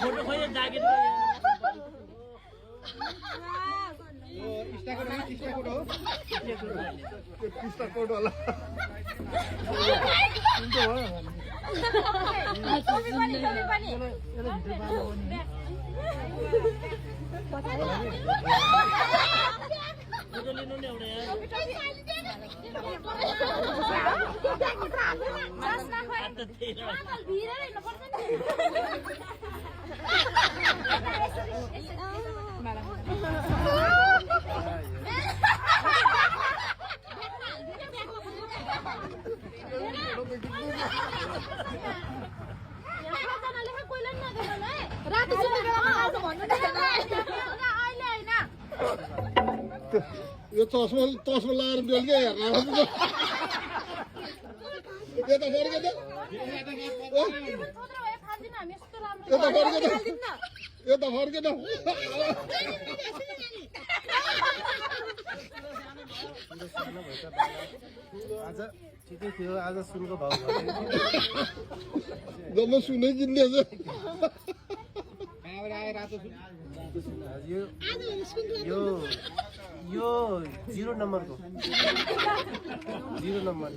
photo खोइ jacket स्टाकोट वाला photo लिनु नि एउटा यो चस्मा लगाएर बेलुकै हेर्न यता फर्के त यता फर्के त आज ठिकै थियो आज सुनको भाउ जम्मा सुनै किन्दैछ यो 0 नम्बरको 0 नम्बर